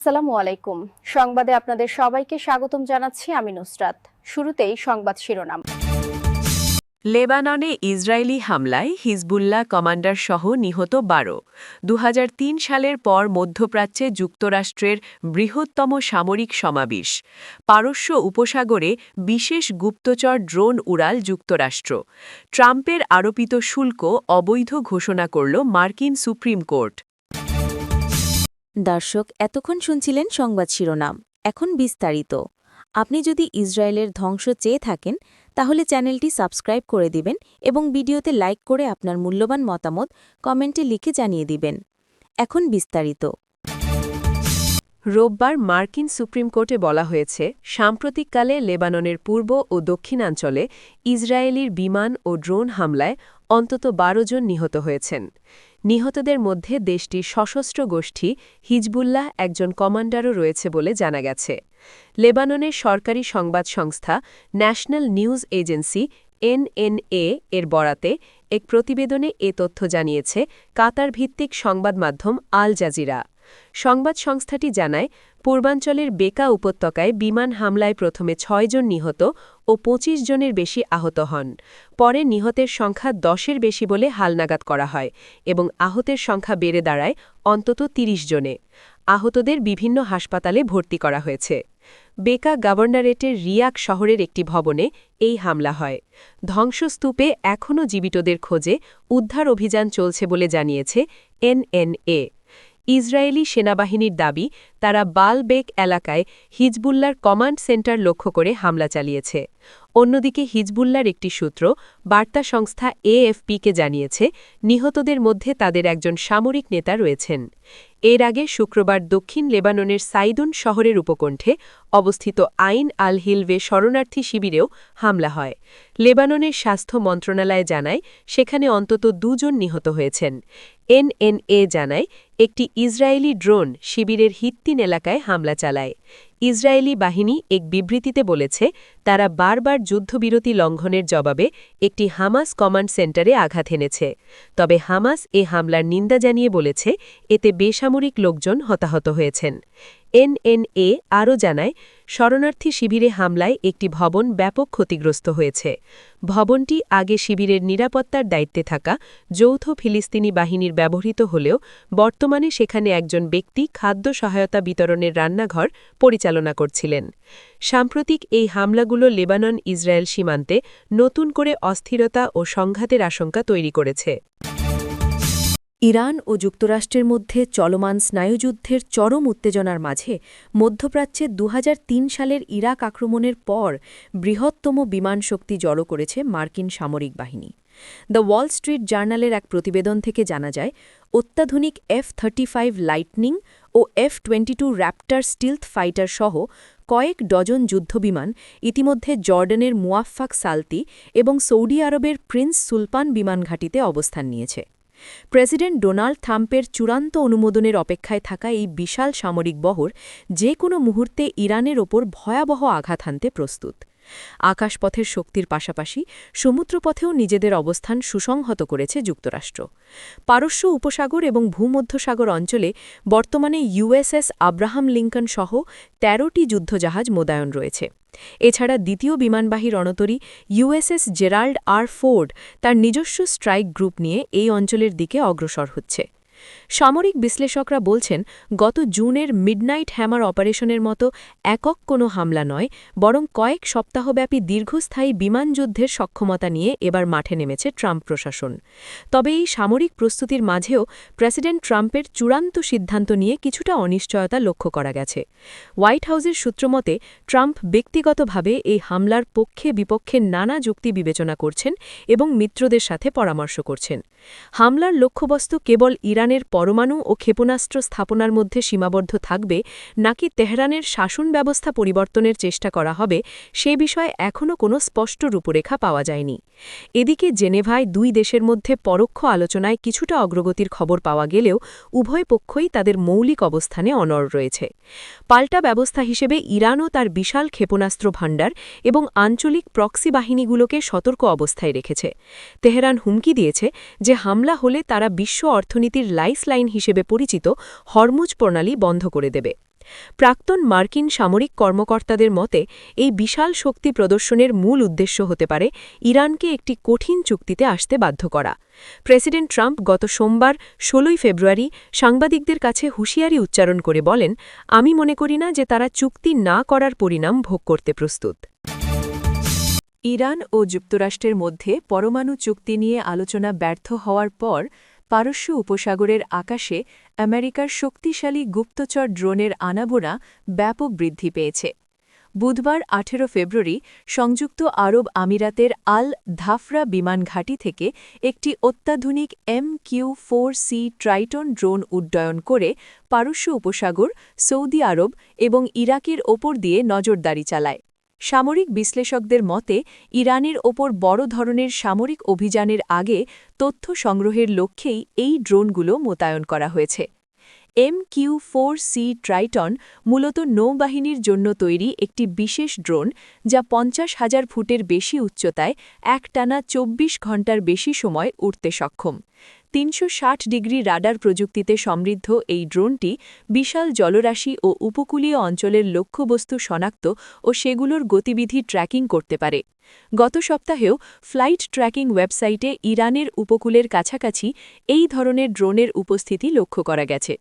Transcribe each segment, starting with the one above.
আসসালামু আলাইকুম। সংবাদে আপনাদের সবাইকে স্বাগতম জানাচ্ছি আমি নুসরাত। শুরুতেই সংবাদ শিরোনাম। লেবাননে ইসরায়েলি হামলায় হিজবুল্লাহ কমান্ডার সহ নিহত ১২। ২০০৩ সালের পর মধ্যপ্রাচ্যে যুক্তরাষ্ট্রের বৃহত্তম সামরিক সমাবেশ। পারস্য উপসাগরে বিশেষ গুপ্তচর ড্রোন উড়াল যুক্তরাষ্ট্র। ট্রাম্পের আরোপিত শুল্ক অবৈধ ঘোষণা করল মার্কিন সুপ্রিম কোর্ট। দর্শক, এতক্ষণ শুনছিলেন সংবাদ শিরোনাম। এখন বিস্তারিত। আপনি যদি ইসরায়েলের ধ্বংস চেয়ে থাকেন তাহলে চ্যানেলটি সাবস্ক্রাইব করে দিবেন এবং ভিডিওতে লাইক করে আপনার মূল্যবান মতামত কমেন্টে লিখে জানিয়ে দিবেন। এখন বিস্তারিত। রোববার মার্কিন সুপ্রিম কোর্টে বলা হয়েছে, সাম্প্রতিককালে লেবাননের পূর্ব ও দক্ষিণাঞ্চলে ইসরায়েলির বিমান ও ড্রোন হামলায় অন্তত ১২ জন নিহত হয়েছেন। নিহতদের মধ্যে দেশটির সশস্ত্র গোষ্ঠী হিজবুল্লাহ একজন কমান্ডারও রয়েছে বলে জানা গেছে। লেবাননের সরকারি সংবাদ সংস্থা ন্যাশনাল নিউজ এজেন্সি এনএনএ এর বরাতে এক প্রতিবেদনে এ তথ্য জানিয়েছে কাতার ভিত্তিক সংবাদ মাধ্যম আল জাজিরা। সংবাদ সংস্থাটি জানায়, পূর্বাঞ্চলের বেকা উপত্যকায় বিমান হামলায় প্রথমে ৬ জন নিহত ও ২৫ জনের বেশি আহত হন। পরে নিহতের সংখ্যা ১০-এর বেশি বলে হালনাগাদ করা হয় এবং আহতের সংখ্যা বেড়ে দাঁড়ায় অন্তত ৩০ জনে। আহতদের বিভিন্ন হাসপাতালে ভর্তি করা হয়েছে। বেকা গভর্নরেটের রিয়াক শহরের একটি ভবনে এই হামলা হয়। ধ্বংসস্তূপে এখনও জীবিতদের খোঁজে উদ্ধার অভিযান চলছে বলে জানিয়েছে এনএনএ। ইসরায়েলি সেনাবাহিনীর দাবি, তারা বালবেক এলাকায় হিজবুল্লার কমান্ড সেন্টার লক্ষ্য করে হামলা চালিয়েছে। অন্যদিকে হিজবুল্লার একটি সূত্র বার্তা সংস্থা এএফপিকে জানিয়েছে, নিহতদের মধ্যে তাদের একজন সামরিক নেতা রয়েছেন। এর আগে শুক্রবার দক্ষিণ লেবাননের সাইদুন শহরের উপকণ্ঠে অবস্থিত আইন আল হিলভে শরণার্থী শিবিরেও হামলা হয়। লেবাননের স্বাস্থ্য মন্ত্রণালয় জানায়, সেখানে অন্তত ২ জন নিহত হয়েছেন। এনএনএ জানায়, একটি ইসরায়েলি ড্রোন শিবিরের হিত্তিন এলাকায় হামলা চালায়। ইসরায়েলি বাহিনী এক বিবৃতিতে বলেছে, তারা বারবার যুদ্ধবিরতি লঙ্ঘনের জবাবে একটি হামাস কমান্ড সেন্টারে আঘাত এনেছে। তবে হামাস এ হামলার নিন্দা জানিয়ে বলেছে, এতে বেসামরিক লোকজন হতাহত হয়েছেন। এনএনএ আরও জানায়, শরণার্থী শিবিরে হামলায় একটি ভবন ব্যাপক ক্ষতিগ্রস্ত হয়েছে। ভবনটি আগে শিবিরের নিরাপত্তার দায়িত্বে থাকা যৌথ ফিলিস্তিনি বাহিনীর ব্যবহৃত হলেও বর্তমানে সেখানে একজন ব্যক্তি খাদ্য সহায়তা বিতরণের রান্নাঘর পরিচালনা করছিলেন। সাম্প্রতিক এই হামলাগুলো লেবানন ইসরায়েল সীমান্তে নতুন করে অস্থিরতা ও সংঘাতের আশঙ্কা তৈরি করেছে। ইরান ও যুক্তরাষ্ট্রের মধ্যে চলমান স্নায়ুযুদ্ধের চরম উত্তেজনার মাঝে মধ্যপ্রাচ্যে ২০০৩ সালের ইরাক আক্রমণের পর বৃহত্তম বিমান শক্তি জড়ো করেছে মার্কিন সামরিক বাহিনী। দ্য ওয়াল স্ট্রিট জার্নালের এক প্রতিবেদন থেকে জানা যায়, অত্যাধুনিক F-35 লাইটনিং ও F-22 র্যাপ্টার স্টিলথ ফাইটার সহ কয়েক ডজন যুদ্ধবিমান ইতিমধ্যে জর্ডানের মুয়াফফাক সালতি এবং সৌদি আরবের প্রিন্স সুলতান বিমান ঘাঁটিতে অবস্থান নিয়েছে। প্রেসিডেন্ট ডোনাল্ড ট্রাম্পের চূড়ান্ত অনুমোদনের অপেক্ষায় থাকা এই বিশাল সামরিক বহর যে কোনো মুহূর্তে ইরানের ওপর ভয়াবহ আঘাত হানতে প্রস্তুত। আকাশপথের শক্তির পাশাপাশি সমুদ্রপথেও নিজেদের অবস্থান সুসংহত করেছে যুক্তরাষ্ট্র। পারস্য উপসাগর এবং ভূমধ্যসাগর অঞ্চলে বর্তমানে ইউএসএস আব্রাহাম লিঙ্কন সহ ১৩টি যুদ্ধজাহাজ মোতায়েন রয়েছে। এছাড়া দ্বিতীয় বিমানবাহী রণতরী ইউএসএস জেরাল্ড আর ফোর্ড তার নিজস্ব স্ট্রাইক গ্রুপ নিয়ে এই অঞ্চলের দিকে অগ্রসর হচ্ছে। সামরিক বিশ্লেষকরা বলছেন, গত জুনের মিডনাইট হ্যামার অপারেশনের মতো একক কোনো হামলা নয়, বরং কয়েক সপ্তাহব্যাপী দীর্ঘস্থায়ী বিমান যুদ্ধের সক্ষমতা নিয়ে এবার মাঠে নেমেছে ট্রাম্প প্রশাসন। তবে এই সামরিক প্রস্তুতির মাঝেও প্রেসিডেন্ট ট্রাম্পের চূড়ান্ত সিদ্ধান্ত নিয়ে কিছুটা অনিশ্চয়তা লক্ষ্য করা গেছে। হোয়াইট হাউসের সূত্রমতে, ট্রাম্প ব্যক্তিগতভাবে এই হামলার পক্ষে বিপক্ষে নানা যুক্তি বিবেচনা করছেন এবং মিত্রদের সাথে পরামর্শ করছেন। হামলার লক্ষ্যবস্তু কেবল ইরানের পরমাণু ও ক্ষেপণাস্ত্র স্থাপনার মধ্যে সীমাবদ্ধ থাকবে নাকি তেহরানের শাসন ব্যবস্থা পরিবর্তনের চেষ্টা করা হবে, সে বিষয়ে এখনও কোনো স্পষ্ট রূপরেখা পাওয়া যায়নি। এদিকে জেনেভায় দুই দেশের মধ্যে পরোক্ষ আলোচনায় কিছুটা অগ্রগতির খবর পাওয়া গেলেও উভয় পক্ষই তাদের মৌলিক অবস্থানে অনড় রয়েছে। পাল্টা ব্যবস্থা হিসেবে ইরানও তার বিশাল ক্ষেপণাস্ত্র ভাণ্ডার এবং আঞ্চলিক প্রক্সি বাহিনীগুলোকে সতর্ক অবস্থায় রেখেছে। তেহরান হুমকি দিয়েছে যে যে হামলা হলে তারা বিশ্ব অর্থনীতির লাইফলাইন হিসেবে পরিচিত হরমুজ প্রণালী বন্ধ করে দেবে। প্রাক্তন মার্কিন সামরিক কর্মকর্তাদের মতে এই বিশাল শক্তি প্রদর্শনের মূল উদ্দেশ্য হতে পারে ইরানকে একটি কঠিন চুক্তিতে আসতে বাধ্য করা। প্রেসিডেন্ট ট্রাম্প গত সোমবার ১৬ ফেব্রুয়ারি সাংবাদিকদের কাছে হুঁশিয়ারি উচ্চারণ করে বলেন, আমি মনে করি না যে তারা চুক্তি না করার পরিণাম ভোগ করতে প্রস্তুত। ইরান ও যুক্তরাষ্ট্রের মধ্যে পরমাণু চুক্তি নিয়ে আলোচনা ব্যর্থ হওয়ার পর পারস্য উপসাগরের আকাশে আমেরিকার শক্তিশালী গুপ্তচর ড্রোনের আনাগোনা ব্যাপক বৃদ্ধি পেয়েছে। বুধবার ১৮ ফেব্রুয়ারি সংযুক্ত আরব আমিরাতের আল ধাফরা বিমান ঘাঁটি থেকে একটি অত্যাধুনিক MQ-4C ট্রাইটন ড্রোন উড্ডয়ন করে পারস্য উপসাগর, সৌদি আরব এবং ইরাকের ওপর দিয়ে নজরদারি চালায়। সামরিক বিশ্লেষকদের মতে ইরানের ওপর বড় ধরনের সামরিক অভিযানের আগে তথ্য সংগ্রহের লক্ষ্যেই এই ড্রোনগুলো মোতায়েন করা হয়েছে। MQ-4C ট্রাইটন মূলত নৌবাহিনীর জন্য তৈরি একটি বিশেষ ড্রোন, যা ৫০,০০০ ফুটের বেশি উচ্চতায় একটানা ২৪ ঘণ্টার বেশি সময় উড়তে সক্ষম। ৩৬০ ডিগ্রি রাডার প্রযুক্তিতে সমৃদ্ধ এই ড্রোনটি বিশাল জলরাশি ও উপকূলীয় অঞ্চলের লক্ষ্যবস্তু শনাক্ত ও সেগুলোর গতিবিধি ট্র্যাকিং করতে পারে। গত সপ্তাহেও ফ্লাইট ট্র্যাকিং ওয়েবসাইটে ইরানের উপকূলের কাছাকাছি এই ধরনের ড্রোনের উপস্থিতি লক্ষ্য করা গেছে।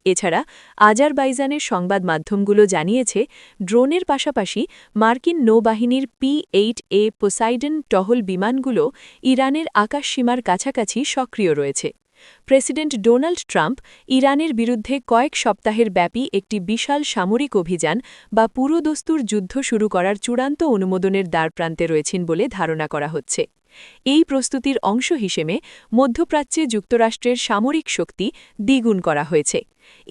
এছাড়া আজারবাইজানের সংবাদ মাধ্যমগুলো জানিয়েছে, ড্রোনের পাশাপাশি মার্কিন নৌবাহিনীর P-8A পোসাইডন টহল বিমানগুলো ইরানের আকাশসীমার কাছাকাছি সক্রিয় রয়েছে। প্রেসিডেন্ট ডোনাল্ড ট্রাম্প ইরানের বিরুদ্ধে কয়েক সপ্তাহের ব্যাপী একটি বিশাল সামরিক অভিযান বা পুরোদস্তুর যুদ্ধ শুরু করার চূড়ান্ত অনুমোদনের দ্বারপ্রান্তে রয়েছেন বলে ধারণা করা হচ্ছে। এই প্রস্তুতির অংশ হিসেবে মধ্যপ্রাচ্যে যুক্তরাষ্ট্রের সামরিক শক্তি দ্বিগুণ করা হয়েছে।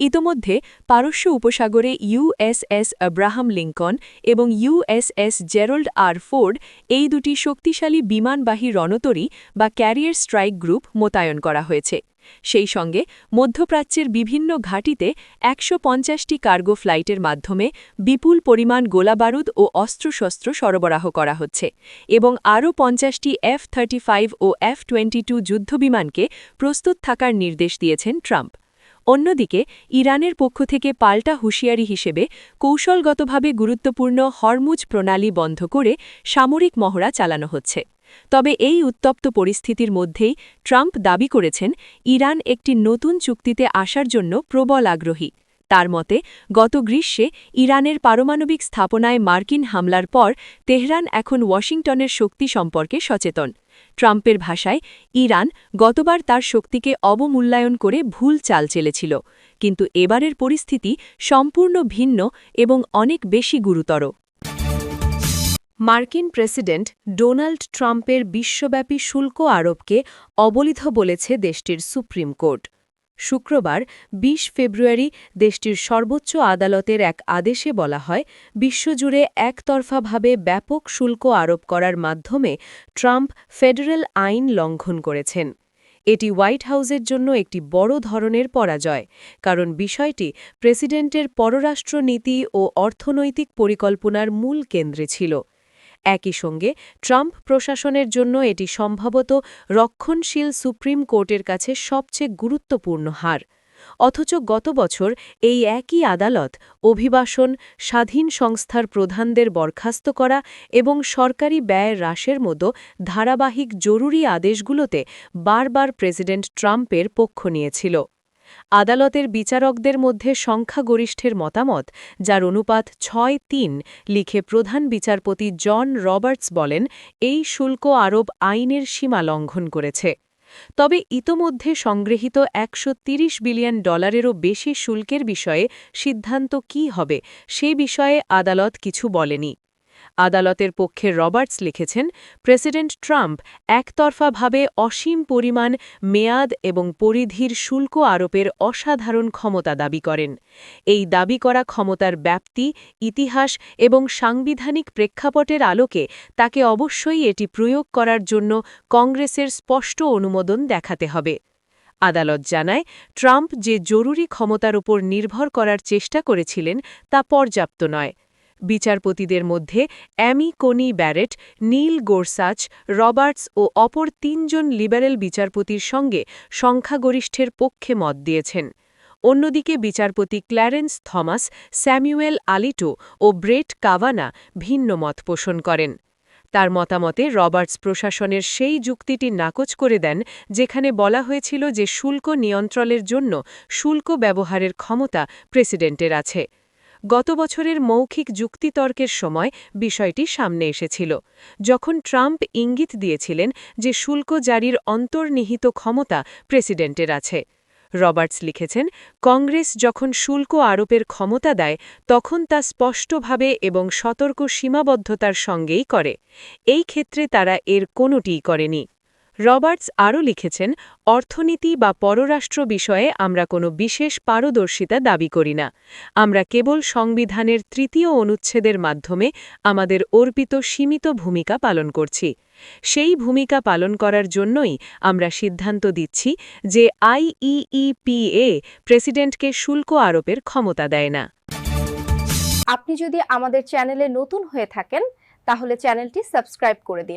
ইতোমধ্যে পারস্য উপসাগরে USS আব্রাহাম লিঙ্কন এবং USS জেরাল্ড আর ফোর্ড এই দুটি শক্তিশালী বিমানবাহী রণতরী বা ক্যারিয়ার স্ট্রাইক গ্রুপ মোতায়েন করা হয়েছে। সেই সঙ্গে মধ্যপ্রাচ্যের বিভিন্ন ঘাঁটিতে ১৫০টি কার্গো ফ্লাইটের মাধ্যমে বিপুল পরিমাণ গোলাবারুদ ও অস্ত্রশস্ত্র সরবরাহ করা হচ্ছে এবং আরও ৫০টি F-35 ও F-22 যুদ্ধবিমানকে প্রস্তুত থাকার নির্দেশ দিয়েছেন ট্রাম্প। অন্যদিকে ইরানের পক্ষ থেকে পাল্টা হুঁশিয়ারি হিসেবে কৌশলগতভাবে গুরুত্বপূর্ণ হরমুজ প্রণালী বন্ধ করে সামরিক মহড়া চালানো হচ্ছে। তবে এই উত্তপ্ত পরিস্থিতির মধ্যেই ট্রাম্প দাবি করেছেন, ইরান একটি নতুন চুক্তিতে আসার জন্য প্রবল আগ্রহী। তার মতে, গত গ্রীষ্মে ইরানের পারমাণবিক স্থাপনায় মার্কিন হামলার পর তেহরান এখন ওয়াশিংটনের শক্তি সম্পর্কে সচেতন। ট্রাম্পের ভাষায়, ইরান গতবার তার শক্তিকে অবমূল্যায়ন করে ভুল চাল চেলেছিল, কিন্তু এবারের পরিস্থিতি সম্পূর্ণ ভিন্ন এবং অনেক বেশি গুরুতর। মার্কিন প্রেসিডেন্ট ডোনাল্ড ট্রাম্পের বিশ্বব্যাপী শুল্ক আরোপকে অবৈধ বলেছে দেশটির সুপ্রিম কোর্ট। শুক্রবার ২০ ফেব্রুয়ারি দেশটির সর্বোচ্চ আদালতের এক আদেশে বলা হয়, বিশ্বজুড়ে একতরফাভাবে ব্যাপক শুল্ক আরোপ করার মাধ্যমে ট্রাম্প ফেডারেল আইন লঙ্ঘন করেছেন। এটি হোয়াইট হাউসের জন্য একটি বড় ধরনের পরাজয়, কারণ বিষয়টি প্রেসিডেন্টের পররাষ্ট্র নীতি ও অর্থনৈতিক পরিকল্পনার মূল কেন্দ্রে ছিল। একই সঙ্গে ট্রাম্প প্রশাসনের জন্য এটি সম্ভবত রক্ষণশীল সুপ্রিম কোর্টের কাছে সবচেয়ে গুরুত্বপূর্ণ হার। অথচ গত বছর এই একই আদালত অভিবাসন, স্বাধীন সংস্থার প্রধানদের বরখাস্ত করা এবং সরকারি ব্যয় হ্রাসের মতো ধারাবাহিক জরুরি আদেশগুলোতে বারবার প্রেসিডেন্ট ট্রাম্পের পক্ষ নিয়েছিল। আদালতের বিচারকদের মধ্যে সংখ্যাগরিষ্ঠের মতামত, যার অনুপাত ৬-৩, লিখে প্রধান বিচারপতি জন রবার্টস বলেন, এই শুল্ক আরোপ আইনের সীমা লঙ্ঘন করেছে। তবে ইতোমধ্যে সংগৃহীত $১৩০ বিলিয়নেরও বেশি শুল্কের বিষয়ে সিদ্ধান্ত কী হবে সে বিষয়ে আদালত কিছু বলেনি। আদালতের পক্ষে রবার্টস লিখেছেন, প্রেসিডেন্ট ট্রাম্প একতরফাভাবে অসীম পরিমাণ, মেয়াদ এবং পরিধির শুল্ক আরোপের অসাধারণ ক্ষমতা দাবি করেন। এই দাবি করা ক্ষমতার ব্যাপ্তি, ইতিহাস এবং সাংবিধানিক প্রেক্ষাপটের আলোকে তাকে অবশ্যই এটি প্রয়োগ করার জন্য কংগ্রেসের স্পষ্ট অনুমোদন দেখাতে হবে। আদালত জানায়, ট্রাম্প যে জরুরি ক্ষমতার উপর নির্ভর করার চেষ্টা করেছিলেন তা পর্যাপ্ত নয়। বিচারপতিদের মধ্যে অ্যামি কোনি ব্যারেট, নীল গোরসাচ, রবার্টস ও অপর ৩ জন লিবারেল বিচারপতির সঙ্গে সংখ্যাগরিষ্ঠের পক্ষে মত দিয়েছেন। অন্যদিকে বিচারপতি ক্ল্যারেন্স থমাস, স্যামুয়েল আলিটো ও ব্রেট কাভানা ভিন্ন মত পোষণ করেন। তার মতামতে রবার্টস প্রশাসনের সেই যুক্তিটি নাকচ করে দেন যেখানে বলা হয়েছিল যে শুল্ক নিয়ন্ত্রণের জন্য শুল্ক ব্যবহারের ক্ষমতা প্রেসিডেন্টের আছে। গত বছরের মৌখিক যুক্তিতর্কের সময় বিষয়টি সামনে এসেছিল, যখন ট্রাম্প ইঙ্গিত দিয়েছিলেন যে শুল্ক জারির অন্তর্নিহিত ক্ষমতা প্রেসিডেন্টের আছে। রবার্টস লিখেছেন, কংগ্রেস যখন শুল্ক আরোপের ক্ষমতা দেয় তখন তা স্পষ্টভাবে এবং সতর্ক সীমাবদ্ধতার সঙ্গেই করে। এই ক্ষেত্রে তারা এর কোনোটিই করেনি। রবার্টস আরও লিখেছেন, অর্থনীতি বা পররাষ্ট্র বিষয়ে আমরা কোনো বিশেষ পারদর্শিতা দাবি করি না। আমরা কেবল সংবিধানের ৩য় অনুচ্ছেদের মাধ্যমে আমাদের অর্পিত সীমিত ভূমিকা পালন করছি। সেই ভূমিকা পালন করার জন্যই আমরা সিদ্ধান্ত দিচ্ছি যে আইইইপিএ প্রেসিডেন্টকে শুল্ক আরোপের ক্ষমতা দেয় না। আপনি যদি আমাদের চ্যানেলে নতুন হয়ে থাকেন তাহলে চ্যানেলটি সাবস্ক্রাইব করে দিন।